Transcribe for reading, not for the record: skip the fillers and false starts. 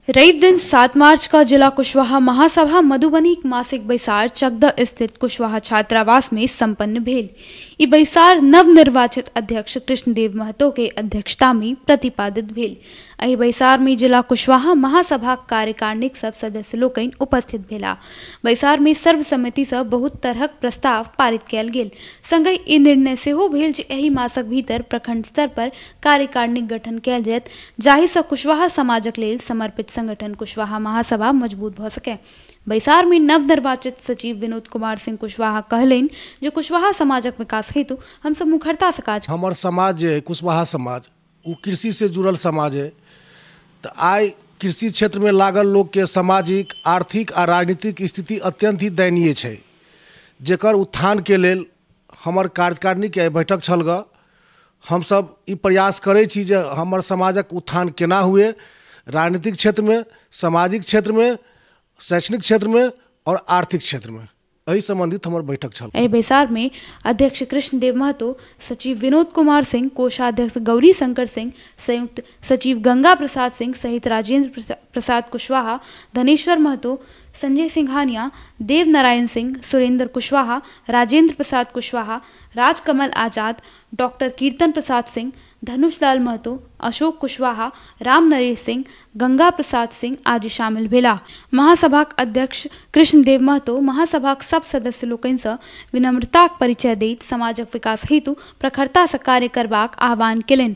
रवि दिन 7 मार्च का जिला कुशवाहा महासभा मधुबनी मासिक बैसार चकदा स्थित कुशवाहा छात्रावास में संपन्न भेल। ई बैसार नवनिर्वाचित अध्यक्ष कृष्णदेव महतो के अध्यक्षता में प्रतिपादित भेल। एहि बैसार में जिला कुशवाहा महासभा कार्यकारिणीक सब सदस्य लोकनि उपस्थित भेला। बैसार में सर्वसम्मति से बहुत तरहक प्रस्ताव पारित कयल गेल। संगहि ई निर्णय सेहो भेल जे एहि मासक भीतर प्रखंड स्तर पर कार्यकारिणीक गठन कयल जायत, जाहि सँ कुशवाहा समाजक लेल समर्पित संगठन कुशवाहा महासभा मजबूत भ सके। बैसार में नवनिर्वाचित सचिव विनोद कुमार सिंह कुशवाहा कहलेन जे कुशवाहा समाजक विकास हेतु हम सब मुखरता से काज। हमर समाज है कुशवाहा समाज वो कृषि से जुड़ल समाज है। तो आइ कृषि क्षेत्र में लागल लोग के सामाजिक, आर्थिक और राजनीतिक स्थिति अत्यंत ही दयनीय है, जेकर उत्थान के लेल हमर कार्यकारिणी के बैठक छल ग। हम सब ई प्रयास करे छी जे हमर समाजक उत्थान केना हुए, राजनीतिक क्षेत्र में, सामाजिक क्षेत्र में, शैक्षणिक क्षेत्र में और आर्थिक क्षेत्र में। यही संबंधित हमार बैठक छल। एहि बैसार में अध्यक्ष कृष्णदेव महतो, सचिव विनोद कुमार सिंह, कोषाध्यक्ष गौरी शंकर सिंह, संयुक्त सचिव गंगा प्रसाद सिंह सहित राजेंद्र प्रसाद कुशवाहा, धनेश्वर महतो, संजय सिंघानिया, देव नारायण सिंह, सुरेंद्र कुशवाहा, राजेंद्र प्रसाद कुशवाहा, राजकमल आजाद, डॉक्टर कीर्तन प्रसाद सिंह, धनुषलाल महतो, अशोक कुशवाहा, राम नरेश सिंह, गंगा प्रसाद सिंह आदि शामिल भेला। महासभाक अध्यक्ष कृष्णदेव महतो महासभाक सब सदस्य लोकनि सँ विनम्रताक परिचय दैत समाजक विकास हेतु प्रखरता सँ कार्य करबाक आह्वान केलनि।